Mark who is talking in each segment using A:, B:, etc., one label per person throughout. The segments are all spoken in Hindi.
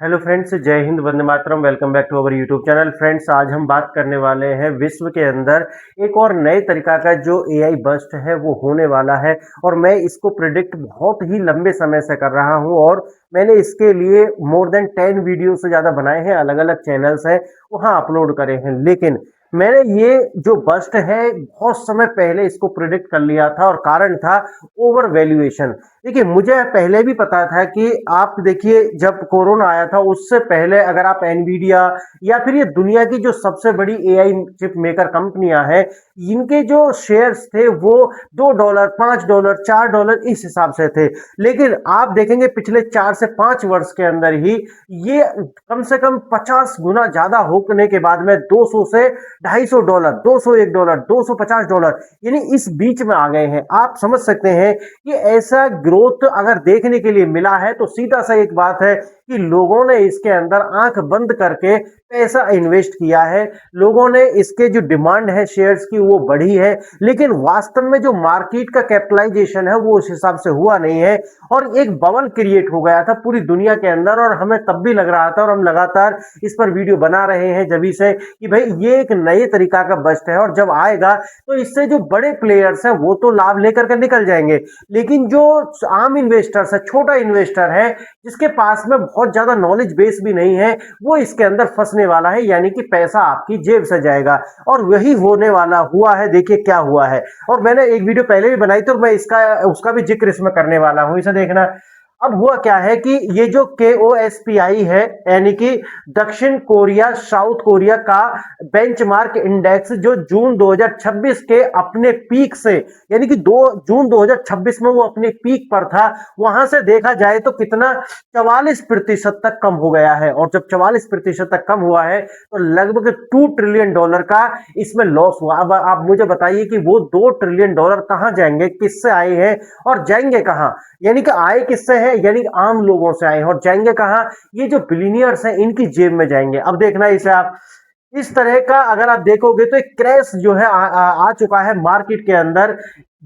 A: हेलो फ्रेंड्स, जय हिंद, वंदे मातरम। Welcome back to our YouTube channel. Friends, आज हम बात करने वाले हैं विश्व के अंदर एक और नए तरीका का जो एआई बस्ट है वो होने वाला है। और मैं इसको प्रिडिक्ट बहुत ही लंबे समय से कर रहा हूं और मैंने इसके लिए मोर देन 10 वीडियो से ज़्यादा बनाए हैं, अलग अलग चैनल्स हैं वहां अपलोड करे हैं। लेकिन मैंने ये जो बस्ट है बहुत समय पहले इसको प्रिडिक्ट कर लिया था और कारण था ओवर वैल्यूएशन। देखिए, मुझे पहले भी पता था कि आप देखिए, जब कोरोना आया था उससे पहले अगर आप एनवीडिया या फिर ये दुनिया की जो सबसे बड़ी एआई चिप मेकर कंपनियां हैं, इनके जो शेयर्स थे वो $2, $5, $4 इस हिसाब से थे। लेकिन आप देखेंगे पिछले 4 से 5 वर्ष के अंदर ही ये कम से कम 50 गुना ज्यादा होने के बाद में 200 से $250, $201, $250 यानी इस बीच में आ गए हैं। आप समझ सकते हैं कि ऐसा ग्रोथ अगर देखने के लिए मिला है तो सीधा सा एक बात है कि लोगों ने इसके अंदर आंख बंद करके पैसा इन्वेस्ट किया है। लोगों ने इसके जो डिमांड है शेयर्स की वो बढ़ी है, लेकिन वास्तव में जो मार्केट का कैपिटलाइजेशन है वो उस हिसाब से हुआ नहीं है और एक बबल क्रिएट हो गया था पूरी दुनिया के अंदर। और हमें तब भी लग रहा था और हम लगातार इस पर वीडियो बना रहे हैं जब से कि भाई ये एक नए तरीका का बस्ट है और जब आएगा तो इससे जो बड़े प्लेयर्स हैं वो तो लाभ लेकर के निकल जाएंगे, लेकिन जो आम इन्वेस्टर्स है, छोटा इन्वेस्टर है जिसके पास में बहुत ज्यादा नॉलेज बेस भी नहीं है, वो इसके अंदर फंसने वाला है। यानी कि पैसा आपकी जेब से जाएगा और वही होने वाला हुआ है। देखिए क्या हुआ है, और मैंने एक वीडियो पहले भी बनाई थी और मैं इसका उसका भी जिक्र इसमें करने वाला हूं, इसे देखना। अब हुआ क्या है कि ये जो KOSPI है, यानी कि दक्षिण कोरिया साउथ कोरिया का बेंचमार्क इंडेक्स, जो जून 2026 के अपने पीक से, यानी कि 2 जून 2026 में वो अपने पीक पर था, वहां से देखा जाए तो कितना 44% तक कम हो गया है। और जब 44% तक कम हुआ है तो लगभग $2 ट्रिलियन का इसमें लॉस हुआ। अब आप मुझे बताइए कि वो $2 ट्रिलियन कहां जाएंगे, किससे आए हैं और जाएंगे कहां? यानी कि आए किससे हैं? यानी कि आम लोगों से आए हैं और जाएंगे कहां? ये जो बिलीनियर्स हैं इनकी जेब में जाएंगे। अब देखना इसे आप इस तरह का अगर आप देखोगे तो एक क्रैश जो है आ चुका है मार्केट के अंदर।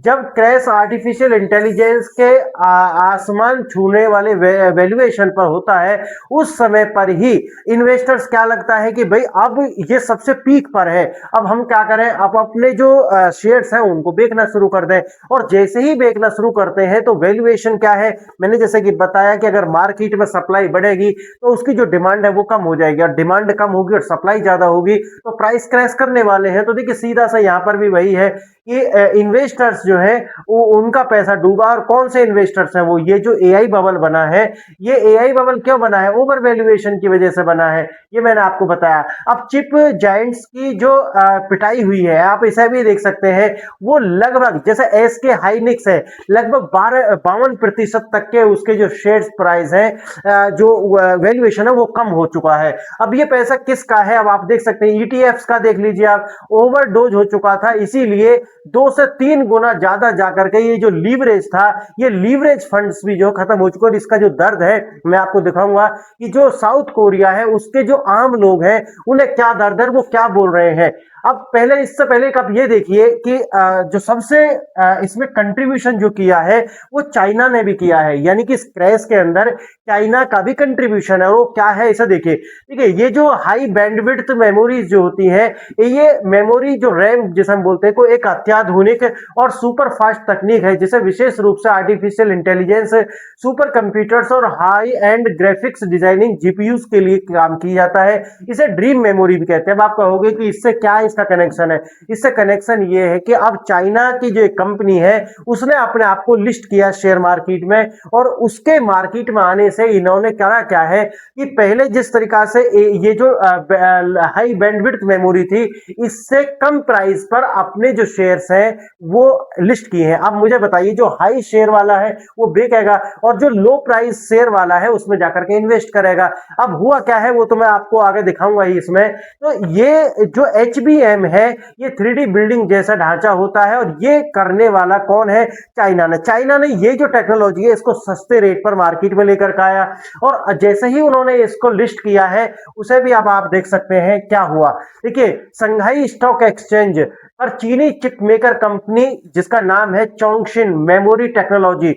A: जब क्रैश आर्टिफिशियल इंटेलिजेंस के आसमान छूने वाले वैल्यूएशन पर होता है, उस समय पर ही इन्वेस्टर्स क्या लगता है कि भाई अब ये सबसे पीक पर है, अब हम क्या करें, अब अपने जो शेयर्स हैं उनको बेचना शुरू कर दें। और जैसे ही बेचना शुरू करते हैं तो वैल्यूएशन क्या है, मैंने जैसे कि बताया कि अगर मार्केट में सप्लाई बढ़ेगी तो उसकी जो डिमांड है वो कम हो जाएगी, और डिमांड कम होगी और सप्लाई ज्यादा होगी तो प्राइस क्रैश करने वाले हैं। तो देखिए सीधा सा यहां पर भी वही है कि इन्वेस्टर्स जो है वो उनका पैसा डूबा। और कौन से इन्वेस्टर्स हैं वो? ये जो एआई बबल बना है, ये एआई बबल क्यों बना है? ओवर वैल्यूएशन की वजह से बना है, ये मैंने आपको बताया। अब चिप जायंट्स की जो पिटाई हुई है, आप इसे भी देख सकते हैं, वो लगभग जैसे SK हाइनिक्स है, लगभग 52% तक के उसके जो शेयर प्राइस है, जो वैल्यूएशन है वो कम हो चुका है। अब ये पैसा किसका है? अब आप देख सकते हैं ETFs का, देख लीजिए आप, ओवरडोज हो चुका था, इसीलिए 2 से 3 गुना ज्यादा जाकर के ये जो लीवरेज था, ये लीवरेज फंड्स भी जो खत्म हो चुके। और इसका जो दर्द है मैं आपको दिखाऊंगा कि जो साउथ कोरिया है उसके जो आम लोग हैं उन्हें क्या दर्द है, वो क्या बोल रहे हैं। अब पहले, इससे पहले आप ये देखिए कि जो सबसे इसमें कंट्रीब्यूशन जो किया है वो चाइना ने भी किया है, यानी कि इस क्रैश के अंदर चाइना का भी कंट्रीब्यूशन है। वो क्या है इसे देखिए। ठीक है, ये जो हाई बैंडविड्थ मेमोरीज जो होती है, ये मेमोरी जो रैम जिसे हम बोलते हैं, को एक अत्याधुनिक और सुपर फास्ट तकनीक है जिसे विशेष रूप से आर्टिफिशियल इंटेलिजेंस, सुपर कंप्यूटर्स और high and graphics designing GPUs के लिए काम किया जाता है। इसे ड्रीम मेमोरी भी कहते हैं। अब आप कहोगे कि इससे क्या इसका कनेक्शन है? इससे कनेक्शन ये है कि अब चाइना की जो एक कंपनी है उसने अपने आप को लिस्ट किया शेयर मार्केट में, और उसके मार्केट में आने से इन्होंने करा क्या है कि पहले जिस तरीका से ये जो हाई बैंडविड्थ मेमोरी थी, इससे कम प्राइस पर अपने जो शेयर्स हैं वो लिस्ट किए हैं। अब मुझे बताइए, जो हाई शेयर वाला है वो बेचेगा और जो लो प्राइस शेयर वाला है उसमें जाकर के इन्वेस्ट करेगा। अब हुआ क्या है वो तो मैं आपको आगे दिखाऊंगा ही इसमें। तो ये जो HBM है, ये 3D बिल्डिंग जैसा ढांचा होता है, और ये करने वाला कौन है? चाइना ने। चाइना ने ये जो टेक्नोलॉजी है इसको सस्ते रेट पर मार्केट में लेकर के आया, और जैसे ही उन्होंने इसको लिस्ट किया है उसे भी अब आप देख सकते हैं क्या हुआ। देखिए, संघाई स्टॉक एक्सचेंज पर चीनी चिप मेकर कंपनी जिसका नाम है चोंगशिन मेमोरी टेक्नोलॉजी,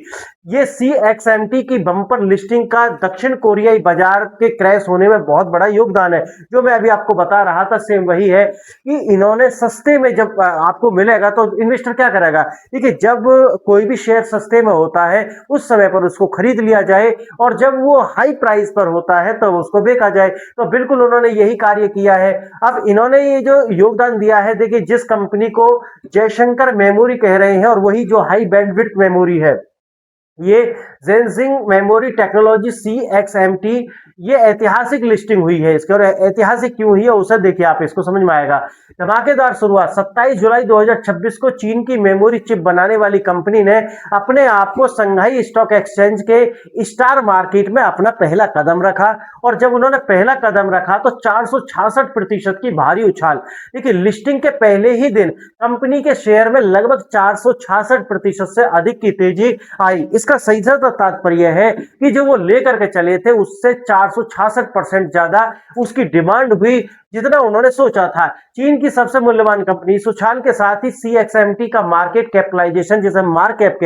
A: ये CXMT की बम्पर लिस्टिंग का दक्षिण कोरियाई बाजार के क्रैश होने में बहुत बड़ा योगदान है। जो मैं अभी आपको बता रहा था सेम वही है कि इन्होंने सस्ते में जब आपको मिलेगा तो इन्वेस्टर क्या करेगा, देखिए जब कोई भी शेयर सस्ते में होता है उस समय पर उसको खरीद लिया जाए और जब वो हाई प्राइस पर होता है तो उसको बेचा जाए। तो बिल्कुल उन्होंने यही कार्य किया है। अब इन्होंने ये जो योगदान दिया है, देखिए जिस कंपनी को जयशंकर मेमोरी कह रहे हैं और वही जो हाई बैंडविड्थ मेमोरी है, ये जेनजिंग मेमोरी टेक्नोलॉजी CXMT, ये ऐतिहासिक लिस्टिंग हुई है इसकी। और ऐतिहासिक क्यों हुई है उसे देखिए आप, इसको समझ में आएगा। धमाकेदार शुरुआत 27 जुलाई 2026 को चीन की मेमोरी चिप बनाने वाली कंपनी ने अपने आप को शंघाई स्टॉक एक्सचेंज के स्टार मार्केट में अपना पहला कदम रखा। और जब उन्होंने पहला कदम रखा तो 466% की भारी उछाल। देखिए लिस्टिंग के पहले ही दिन कंपनी के शेयर में लगभग 466% से अधिक की तेजी आई। इसका सही तात्पर्य है कि जो वो लेकर के चले थे उससे 466% ज्यादा उसकी डिमांड हुई जितना उन्होंने सोचा था। चीन की सबसे मूल्यवान कंपनी इस उछाल के साथ ही CXMT का मार्केट कैपिटलाइजेशन, जिसे मार्केट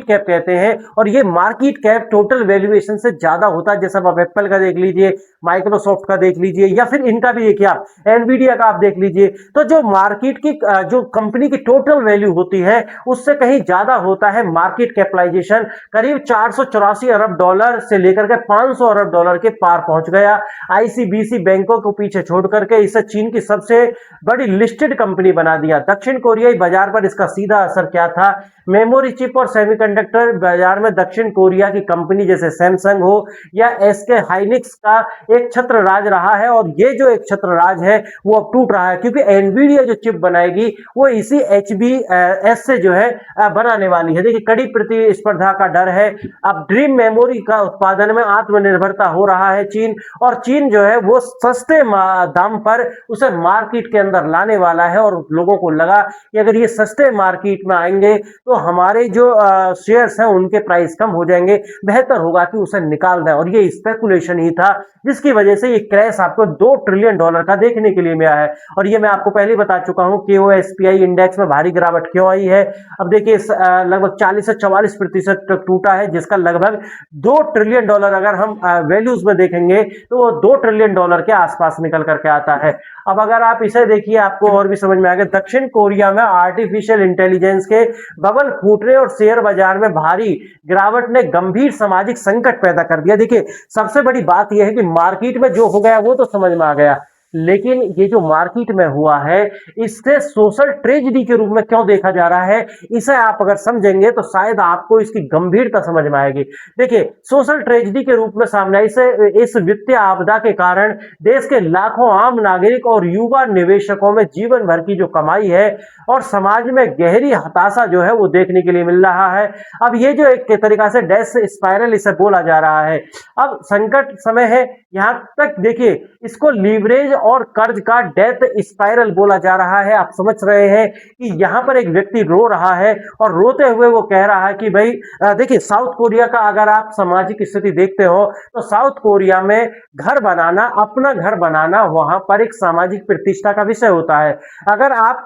A: कैप कहते हैं, और ये मार्केट कैप टोटल वैल्यूएशन से ज्यादा होता है। जैसे आप एप्पल का देख लीजिए, माइक्रोसॉफ्ट का देख लीजिए, या फिर इनका भी देखिए आप एनवीडिया का आप देख लीजिए। तो जो मार्केट की जो कंपनी की टोटल वैल्यू होती है उससे कहीं ज्यादा होता है मार्केट कैपिटलाइजेशन। करीब 484 अरब डॉलर से लेकर के 500 अरब डॉलर के पार पहुंच गया। ICBC बैंकों को पीछे छोड़ करके इसे चीन की सबसे बड़ी लिस्टेड कंपनी बना दिया। दक्षिण कोरियाई बाजार पर इसका सीधा असर क्या था? मेमोरी चिप और सेमीकंडक्टर बाजार में दक्षिण कोरिया की कंपनी जैसे सैमसंग हो या SK हाइनिक्स का एक छत्र राज रहा है। और ये जो एक छत्र राज है वो अब टूट रहा है, क्योंकि एनवीडिया जो चिप बनाएगी वो इसी HBS से जो है बनाने वाली है। देखिए कड़ी प्रतिस्पर्धा का डर है। अब ड्रीम मेमोरी का उत्पादन में आत्मनिर्भरता हो रहा है चीन, और चीन जो है वो सस्ते दाम पर उसे मार्केट के अंदर लाने वाला है। और लोगों को लगा कि अगर ये सस्ते मार्केट में आएंगे तो हमारे जो शेयर्स हैं उनके प्राइस कम हो जाएंगे, बेहतर होगा कि उसे निकाल दें। और ये स्पेकुलेशन ही था जिसकी वजह से ये क्रैश आपको $2 ट्रिलियन का देखने के लिए मिला है। और ये मैं आपको पहले बता चुका हूं कि वो SPI इंडेक्स में भारी गिरावट क्यों आई है। अब देखिए लगभग 40 से 44% तक टूटा है, जिसका लगभग $2 ट्रिलियन अगर हम वैल्यूज में देखेंगे तो वो $2 ट्रिलियन के आसपास निकल करके आता है। अब अगर आप इसे देखिए आपको और भी समझ में आएगा। दक्षिण कोरिया में आर्टिफिशियल इंटेलिजेंस के बबल फूटने और शेयर बाजार में भारी गिरावट ने गंभीर सामाजिक संकट पैदा कर दिया। देखिए सबसे बड़ी बात यह है कि मार्केट में जो हो गया वो तो समझ में आ गया, लेकिन ये जो मार्केट में हुआ है इससे सोशल ट्रेजेडी के रूप में क्यों देखा जा रहा है, इसे आप अगर समझेंगे तो शायद आपको इसकी गंभीरता समझ में आएगी। देखिए सोशल ट्रेजेडी के रूप में सामने इस वित्तीय आपदा के कारण देश के लाखों आम नागरिक और युवा निवेशकों में जीवन भर की जो कमाई है और समाज में गहरी हताशा जो है वो देखने के लिए मिल रहा है। अब ये जो एक तरीका से डेथ स्पाइरल इसे बोला जा रहा है। अब संकट समय है, यहां तक देखिए इसको लीवरेज और कर्ज का डेथ स्पाइरल बोला जा रहा है। आप समझ रहे हैं कि यहां पर एक व्यक्ति रो रहा है और रोते हुए वो कह रहा है कि भाई देखिए साउथ कोरिया का अगर आप सामाजिक स्थिति देखते हो तो साउथ कोरिया में घर बनाना, अपना घर बनाना वहां पर एक सामाजिक प्रतिष्ठा का विषय होता है। अगर आप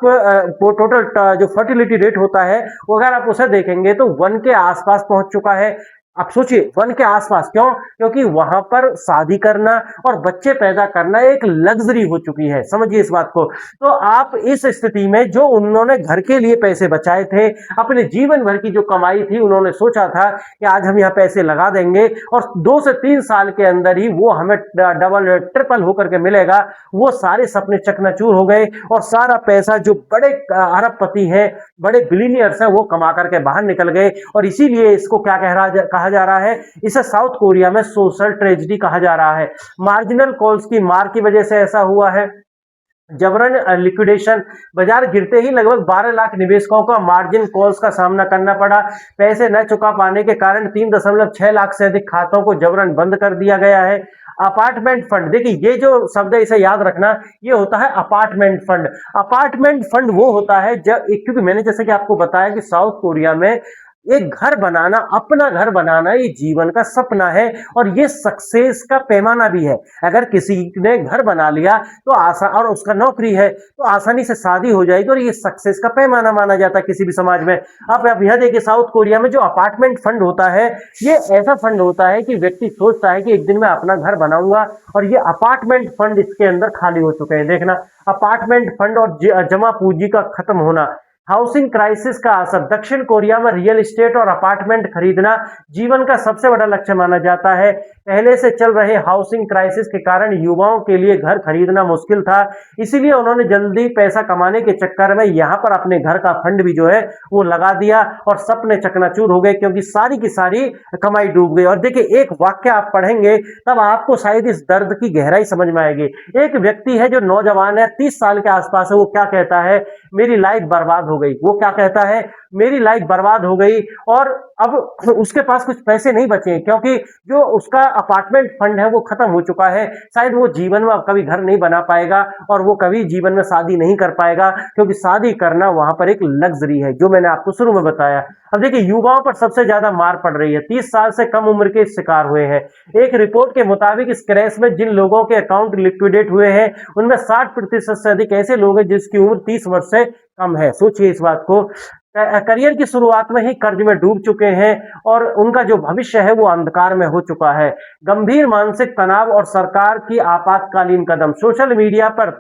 A: टोटल जो फर्टिलिटी रेट होता है वो अगर आप उसे देखेंगे तो 1 के आसपास पहुंच चुका है। आप सोचिए 1 के आसपास, क्यों? क्योंकि वहां पर शादी करना और बच्चे पैदा करना एक लग्जरी हो चुकी है। समझिए इस बात को। तो आप इस स्थिति में जो उन्होंने घर के लिए पैसे बचाए थे, अपने जीवन भर की जो कमाई थी, उन्होंने सोचा था कि आज हम यहाँ पैसे लगा देंगे और 2 से 3 साल के अंदर ही वो हमें डबल ट्रिपल होकर के मिलेगा। वो सारे सपने चकनाचूर हो गए और सारा पैसा जो बड़े अरबपति हैं, बड़े बिलियनियर्स हैं, वो कमा करके बाहर निकल गए। और इसीलिए इसको क्या कहा जा रहा है, इसे साउथ कोरिया में सोशल ट्रेजेडी कहा जा रहा है। मार्जिनल कॉल्स की मार की वजह से ऐसा हुआ है। जबरन लिक्विडेशन, बाजार गिरते ही लगभग 12 लाख निवेशकों को मार्जिन कॉल्स का सामना करना पड़ा। पैसे न चुका पाने के कारण 3.6 लाख से अधिक खातों को जबरन बंद कर दिया गया है। अपार्टमेंट फंड, देखिए ये जो शब्द है इसे याद रखना, ये होता है अपार्टमेंट फंड। अपार्टमेंट फंड वो होता है जब, क्योंकि मैंने जैसे कि आपको बताया कि साउथ कोरिया में एक घर बनाना, अपना घर बनाना ये जीवन का सपना है और ये सक्सेस का पैमाना भी है। अगर किसी ने घर बना लिया तो आसान, और उसका नौकरी है तो आसानी से शादी हो जाएगी और ये सक्सेस का पैमाना माना जाता है किसी भी समाज में। आप यह देखिए, साउथ कोरिया में जो अपार्टमेंट फंड होता है, ये ऐसा फंड होता है कि व्यक्ति सोचता है कि एक दिन मैं अपना घर बनाऊंगा, और ये अपार्टमेंट फंड इसके अंदर खाली हो चुके हैं। देखना, अपार्टमेंट फंड और जमा पूंजी का खत्म होना, हाउसिंग क्राइसिस का असर। दक्षिण कोरिया में रियल एस्टेट और अपार्टमेंट खरीदना जीवन का सबसे बड़ा लक्ष्य माना जाता है। पहले से चल रहे हाउसिंग क्राइसिस के कारण युवाओं के लिए घर खरीदना मुश्किल था, इसीलिए उन्होंने जल्दी पैसा कमाने के चक्कर में यहां पर अपने घर का फंड भी जो है वो लगा दिया और सपने चकनाचूर हो गए, क्योंकि सारी की सारी कमाई डूब गई। और देखिए, एक वाक्य आप पढ़ेंगे तब आपको शायद इस दर्द की गहराई समझ में आएगी। एक व्यक्ति है जो नौजवान है, 30 साल के आसपास है, वो क्या कहता है, मेरी लाइफ बर्बाद हो गई। वो क्या कहता है, मेरी लाइफ बर्बाद हो गई, और अब उसके पास कुछ पैसे नहीं बचे, क्योंकि जो उसका अपार्टमेंट फंड है वो खत्म हो चुका है। शायद वो जीवन में अब कभी घर नहीं बना पाएगा और वो कभी जीवन में शादी नहीं कर पाएगा, क्योंकि शादी करना वहां पर एक लग्जरी है, जो मैंने आपको शुरू में बताया। अब देखिए, युवाओं पर सबसे ज्यादा मार पड़ रही है, 30 साल से कम उम्र के शिकार हुए हैं। एक रिपोर्ट के मुताबिक इस क्रैश में जिन लोगों के अकाउंट लिक्विडेट हुए हैं उनमें 60% से अधिक ऐसे लोग हैं जिसकी उम्र 30 वर्ष से कम है। सोचिए इस बात को। करियर की शुरुआत में ही कर्ज में डूब चुके हैं और उनका जो भविष्य है वो अंधकार में हो चुका है। गंभीर मानसिक तनाव और सरकार की आपातकालीन कदम। सोशल मीडिया पर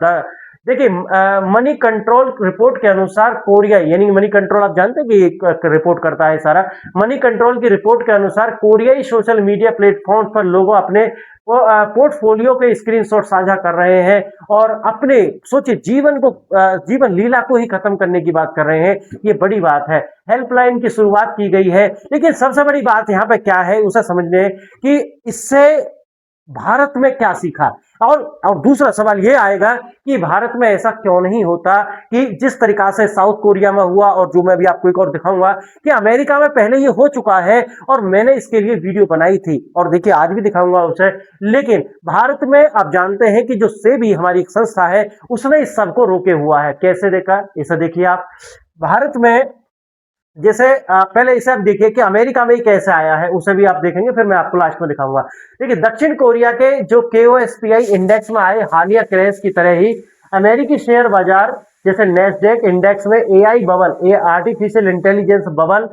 A: देखिए, मनी कंट्रोल रिपोर्ट के अनुसार कोरिया, यानी मनी कंट्रोल आप जानते हैं कि एक रिपोर्ट करता है सारा, मनी कंट्रोल की रिपोर्ट के अनुसार कोरियाई सोशल मीडिया प्लेटफॉर्म पर लोग अपने पोर्टफोलियो के स्क्रीनशॉट साझा कर रहे हैं और अपने सोचिए जीवन लीला को ही खत्म करने की बात कर रहे हैं। ये बड़ी बात है। हेल्पलाइन की शुरुआत की गई है, लेकिन सबसे बड़ी बात यहाँ पे क्या है उसे समझने कि इससे भारत में क्या सीखा, और दूसरा सवाल ये आएगा कि भारत में ऐसा क्यों नहीं होता कि जिस तरीका से साउथ कोरिया में हुआ, और जो मैं भी आपको एक और दिखाऊंगा कि अमेरिका में पहले ये हो चुका है और मैंने इसके लिए वीडियो बनाई थी, और देखिए आज भी दिखाऊंगा उसे। लेकिन भारत में आप जानते हैं कि जो सेबी हमारी एक संस्था है उसने इस सबको रोके हुआ है। कैसे देखा, इसे देखिए आप। भारत में जैसे पहले इसे आप देखिए कि अमेरिका में ही कैसे आया है, उसे भी आप देखेंगे, फिर मैं आपको लास्ट में दिखाऊंगा। देखिए, दक्षिण कोरिया के जो KOSPI इंडेक्स में आए हालिया क्रैश की तरह ही अमेरिकी शेयर बाजार जैसे नेस्डेक इंडेक्स में AI बबल, ये artificial intelligence bubble,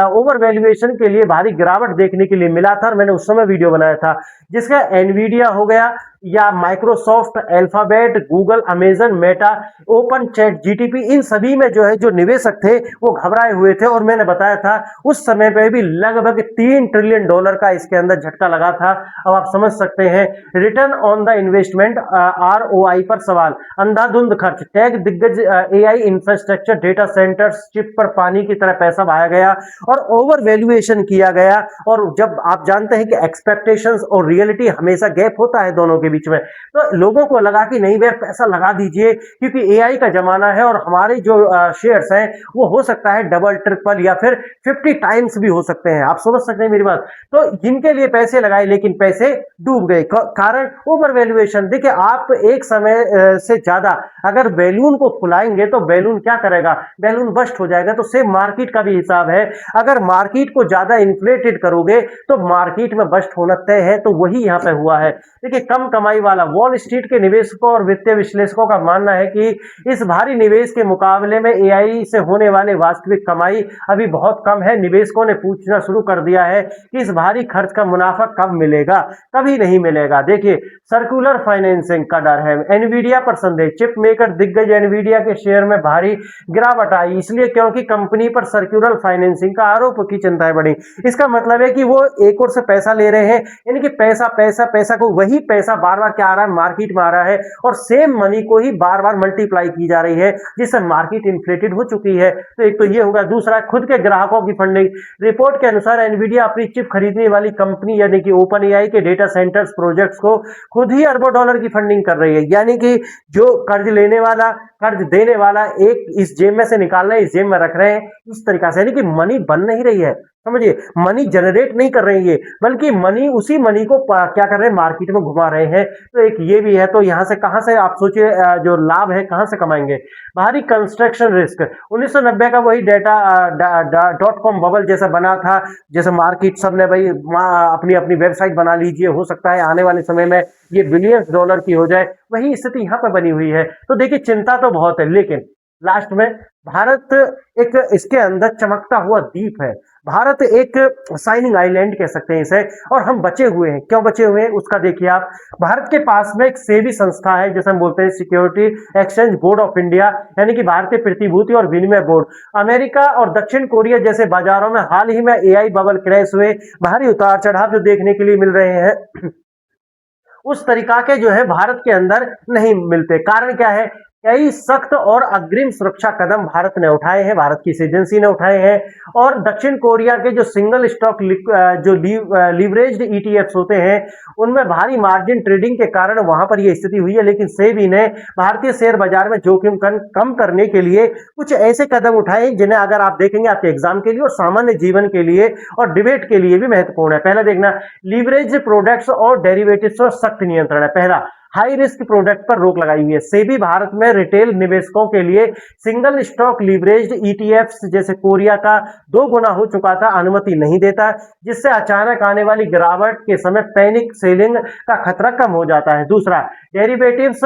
A: over valuation के लिए भारी गिरावट देखने के लिए मिला था, और मैंने उस समय वीडियो बनाया था, जिसका एनवीडिया हो गया या Microsoft, alphabet, Google, Amazon, Meta, open chat GTP, इन सभी में जो है जो निवेशक थे वो घबराए हुए थे, और मैंने बताया था उस समय पे भी लगभग $3 ट्रिलियन का इसके अंदर झटका लगा था। अब आप समझ सकते हैं। Return on the investment ROI पर सवाल। अंधाधुंध खर्च। टैग दिग्गज AI infrastructure, data centres, chip पर पानी की तरह पैसा बहाया गया और ओवर वैल्यूएशन किया गया। और जब आप जानते हैं कि एक्सपेक्टेशंस और रियलिटी हमेशा गैप होता है दोनों के बीच में, तो लोगों को लगा कि नहीं भैया पैसा लगा दीजिए, क्योंकि AI का जमाना है और हमारे जो शेयर्स हैं वो हो सकता है डबल, ट्रिपल या फिर 50 टाइम्स भी हो सकते हैं। आप समझ सकते हैं मेरी बात। तो जिनके लिए पैसे लगाए लेकिन पैसे डूब गए, कारण ओवर वैल्यूएशन। देखिए, आप एक समय से ज्यादा अगर बैलून को फुलाएंगे तो बैलून क्या करेगा, बैलून बस्ट हो जाएगा। तो सेम मार्केट का भी हिसाब है, अगर मार्केट को ज्यादा इन्फ्लेटेड करोगे तो मार्केट में बस्ट होना तय है। तो वही यहाँ पे हुआ है। देखिए, कम कमाई वाला। वॉल स्ट्रीट के निवेशकों और वित्तीय विश्लेषकों का मानना है कि इस भारी निवेश के मुकाबले में AI से होने वाली वास्तविक कमाई अभी बहुत कम है। निवेशकों ने पूछना शुरू कर दिया है कि इस भारी खर्च का मुनाफा कब मिलेगा, कभी नहीं मिलेगा। देखिए, सर्कुलर फाइनेंसिंग का डर है। एनवीडिया पर संदेह। चिप मेकर दिग्गज एनवीडिया के शेयर में भारी गिरावट आई, इसलिए क्योंकि कंपनी पर सर्कुलर फाइनेंसिंग का आरोप की चिंताएं बढ़ी। इसका मतलब है कि वो एक और से पैसा ले रहे हैं, यानी कि पैसा पैसा पैसा को, वही पैसा बार बार क्या आ रहा है, मार्केट में आ रहा है, और सेम मनी को ही बार बार मल्टीप्लाई की जा रही है, जिससे मार्केट इन्फ्लेटेड हो चुकी है। तो एक तो ये होगा। दूसरा, खुद के ग्राहकों की फंडिंग। रिपोर्ट के अनुसार एनवीडिया अपनी चिप खरीदने वाली कंपनी यानी कि ओपन AI के डेटा सेंटर्स प्रोजेक्ट्स को खुद ही अरबों डॉलर की फंडिंग कर रही है। यानी कि जो कर्ज लेने वाला, कर्ज देने वाला, एक इस जेब में से निकाल रहे हैं, इस जेब में रख रहे हैं, इस तरीका से, यानी कि मनी बन नहीं रही है। समझिए, मनी जनरेट नहीं कर रहे हैं ये, बल्कि उसी मनी को क्या कर रहे हैं, मार्केट में घुमा रहे हैं। तो एक ये भी है। तो यहां से कहां से आप सोचिए जो लाभ है कहां से कमाएंगे। बाहरी कंस्ट्रक्शन रिस्क 1990 का वही .com बबल जैसा बना था, जैसे मार्केट सबने भाई अपनी अपनी वेबसाइट बना लीजिए, हो सकता है आने वाले समय में ये बिलियंस डॉलर की हो जाए, वही स्थिति यहाँ पर बनी हुई है। तो देखिए चिंता तो बहुत है, लेकिन लास्ट में भारत एक इसके अंदर चमकता हुआ दीप है। भारत एक शाइनिंग आइलैंड कह सकते हैं इसे, और हम बचे हुए हैं। क्यों बचे हुए हैं उसका देखिए आप। भारत के पास में एक सेबी संस्था है, जैसे हम बोलते हैं security exchange board of India, यानी कि भारतीय प्रतिभूति और विनिमय बोर्ड। अमेरिका और दक्षिण कोरिया जैसे बाजारों में हाल ही में एआई बबल क्रैश हुए, भारी उतार चढ़ाव जो देखने के लिए मिल रहे हैं, उस तरीका के जो है भारत के अंदर नहीं मिलते। कारण क्या है, कई सख्त और अग्रिम सुरक्षा कदम भारत ने उठाए हैं, भारत की इस एजेंसी ने उठाए हैं। और दक्षिण कोरिया के जो सिंगल स्टॉक जो लीवरेज्ड ईटीएफ्स होते हैं, उनमें भारी मार्जिन ट्रेडिंग के कारण वहां पर यह स्थिति हुई है। लेकिन सेबी ने भारतीय शेयर बाजार में जोखिम कम करने के लिए कुछ ऐसे कदम उठाए जिन्हें अगर आप देखेंगे आपके एग्जाम के लिए और सामान्य जीवन के लिए और डिबेट के लिए भी महत्वपूर्ण है। पहला देखना, लीवरेज प्रोडक्ट्स और डेरिवेटिव्स पर सख्त नियंत्रण है। पहला, हाई रिस्क प्रोडक्ट पर रोक लगाई हुई है। सेबी भारत में रिटेल निवेशकों के लिए सिंगल स्टॉक लीवरेज्ड ईटीएफ्स जैसे कोरिया का 2 गुना हो चुका था अनुमति नहीं देता, जिससे अचानक आने वाली गिरावट के समय पैनिक सेलिंग का खतरा कम हो जाता है। दूसरा, डेरिवेटिव्स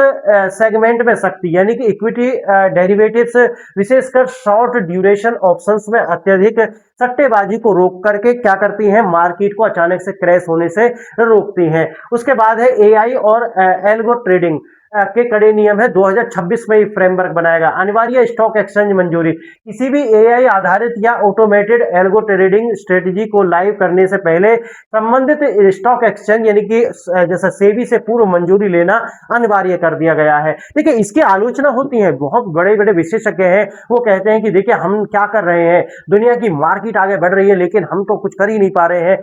A: सेगमेंट में सख्ती, यानी कि इक्विटी डेरिवेटिव्स विशेषकर शॉर्ट ड्यूरेशन ऑप्शंस में अत्यधिक सट्टेबाजी को रोक करके क्या करती हैं, मार्केट को अचानक से क्रैश होने से रोकती हैं। उसके बाद है एआई और एल्गो ट्रेडिंग के कड़े नियम है। 2026 में ये फ्रेमवर्क बनाएगा। अनिवार्य स्टॉक एक्सचेंज मंजूरी, किसी भी एआई आधारित या ऑटोमेटेड एल्गो ट्रेडिंग स्ट्रेटजी को लाइव करने से पहले संबंधित स्टॉक एक्सचेंज यानी कि जैसा सेबी से पूर्व मंजूरी लेना अनिवार्य कर दिया गया है। देखिए इसकी आलोचना होती है, बहुत बड़े बड़े विशेषज्ञ हैं, वो कहते हैं कि देखिए हम क्या कर रहे हैं, दुनिया की मार्केट आगे बढ़ रही है लेकिन हम तो कुछ कर ही नहीं पा रहे हैं।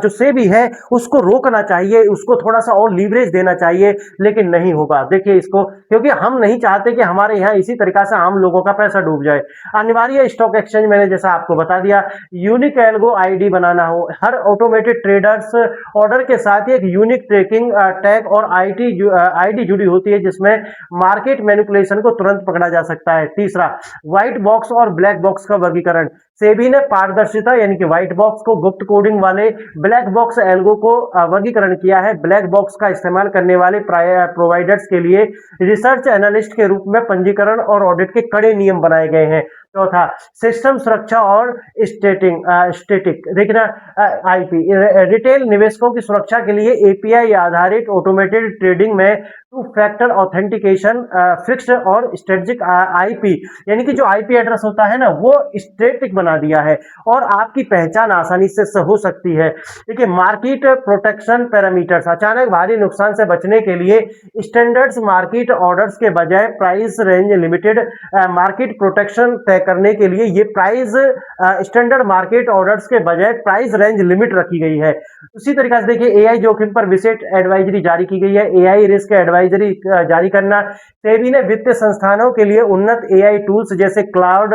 A: जो सेबी है उसको रोकना चाहिए, उसको थोड़ा सा और लीवरेज देना चाहिए, लेकिन नहीं होगा। देखिए इसको, क्योंकि हम नहीं चाहते कि हमारे यहाँ इसी तरीका से आम लोगों का पैसा डूब जाए। अनिवार्य स्टॉक एक्सचेंज मैंने जैसा आपको बता दिया, यूनिक एल्गो आईडी बनाना हो, हर ऑटोमेटेड ट्रेडर्स ऑर्डर के साथ ही एक यूनिक ट्रैकिंग टैग और आईडी जुड़ी होती है, जिसमें मार्केट मैनिपुलेशन को तुरंत पकड़ा जा सकता है। तीसरा, व्हाइट बॉक्स और ब्लैक बॉक्स का वर्गीकरण, सेबी ने पारदर्शिता यानी कि व्हाइट बॉक्स को गुप्त कोडिंग वाले ब्लैक बॉक्स एल्गो को वर्गीकरण किया है। ब्लैक बॉक्स का इस्तेमाल करने वाले प्रोवाइडर्स के लिए रिसर्च एनालिस्ट के रूप में पंजीकरण और ऑडिट के कड़े नियम बनाए गए हैं। चौथा, सिस्टम सुरक्षा और स्टैटिक देखना आईपी, रिटेल निवेशकों की सुरक्षा के लिए एपीआई आधारित ऑटोमेटेड ट्रेडिंग में 2 फैक्टर ऑथेंटिकेशन फिक्स्ड और स्ट्रेटेजिक आईपी, यानी कि जो आईपी एड्रेस होता है ना वो स्टैटिक बना दिया है और आपकी पहचान आसानी से हो सकती है। देखिए मार्केट प्रोटेक्शन पैरामीटर्स, अचानक भारी नुकसान से बचने के लिए स्टैंडर्ड्स मार्केट ऑर्डर्स के बजाय price range limited market protection तय करने के लिए ये प्राइस स्टैंडर्ड मार्केट ऑर्डर्स के बजाय प्राइस रेंज लिमिट रखी गई है। उसी तरीके से देखिए एआई जोखिम पर विशेष एडवाइजरी जारी की गई है। एआई रिस्क एडवाइजरी जारी करना, सेबी ने वित्तीय संस्थानों के लिए उन्नत एआई टूल्स जैसे क्लाउड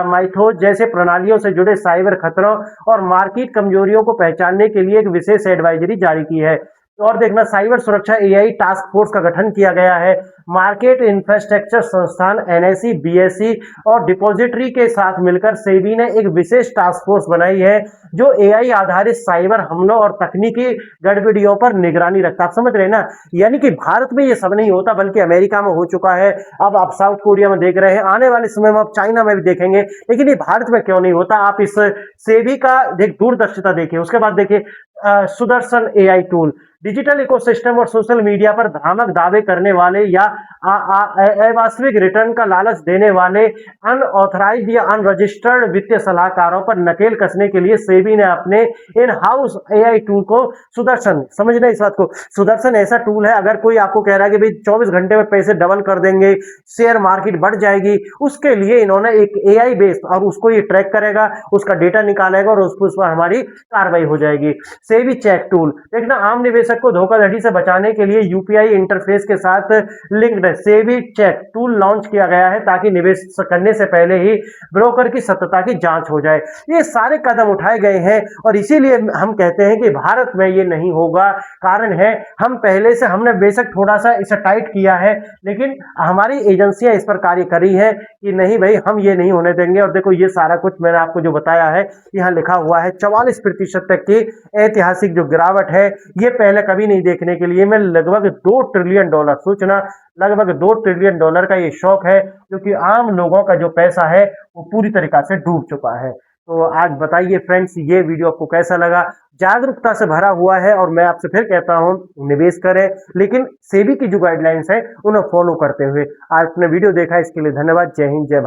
A: माइथोज जैसे प्रणालियों से जुड़े साइबर खतरों और मार्केट कमजोरियों को पहचानने के लिए एक विशेष एडवाइजरी जारी की है। और देखना, साइबर सुरक्षा एआई टास्क फोर्स का गठन किया गया है। मार्केट इंफ्रास्ट्रक्चर संस्थान एनएसई, बीएसई और डिपॉजिटरी के साथ मिलकर सेबी ने एक विशेष टास्क फोर्स बनाई है जो एआई आधारित साइबर हमलों और तकनीकी गड़बड़ियों पर निगरानी रखता है। आप समझ रहे हैं ना, यानी कि भारत में ये सब नहीं होता बल्कि अमेरिका में हो चुका है। अब आप साउथ कोरिया में देख रहे हैं, आने वाले समय में आप चाइना में भी देखेंगे, लेकिन ये भारत में क्यों नहीं होता। आप इस सेबी का दूरदर्शिता देखिए। उसके बाद देखिए Sudarshan AI tool, digital ecosystem और सोशल मीडिया पर भ्रामक दावे करने वाले या अवास्तविक रिटर्न का लालच देने वाले अनऑथराइज्ड या अनरजिस्टर्ड वित्तीय सलाहकारों पर नकेल कसने के लिए सेबी ने अपने इन हाउस एआई टूल को सुदर्शन, समझना इस बात को, सुदर्शन ऐसा टूल है, अगर कोई आपको कह रहा है कि भाई 24 घंटे में पैसे डबल कर देंगे, शेयर मार्केट बढ़ जाएगी, उसके लिए इन्होंने एक एआई बेस्ड, और उसको ये ट्रैक करेगा, उसका डेटा निकालेगा और उस पर हमारी कार्रवाई हो जाएगी। सेबी चेक टूल देखना, आम निवेशक को धोखाधड़ी से बचाने के लिए यूपीआई इंटरफेस के साथ लिंक्ड अंदर सेबी चेक टूल लॉन्च किया गया है ताकि निवेश करने से पहले ही ब्रोकर की सत्यता की जांच हो जाए। ये सारे कदम उठाए गए हैं और इसीलिए हम कहते हैं कि भारत में ये नहीं होगा। कारण है हम पहले से हमने बेशक थोड़ा सा इसे टाइट किया है, लेकिन हमारी एजेंसियां इस पर कार्य करी है कि नहीं भाई हम ये नहीं होने देंगे। और देखो ये सारा कुछ मैंने आपको जो बताया है यहाँ लिखा हुआ है 44% तक की ऐतिहासिक जो गिरावट है, ये पहले कभी नहीं देखने के लिए मैं लगभग $2 ट्रिलियन सोचना, लगभग $2 ट्रिलियन का ये शौक है, क्योंकि आम लोगों का जो पैसा है वो पूरी तरीका से डूब चुका है। तो आज बताइए फ्रेंड्स, ये वीडियो आपको कैसा लगा? जागरूकता से भरा हुआ है और मैं आपसे फिर कहता हूं निवेश करें, लेकिन सेबी की जो गाइडलाइंस है उन्हें फॉलो करते हुए। आपने वीडियो देखा इसके लिए धन्यवाद। जय हिंद, जय भारत।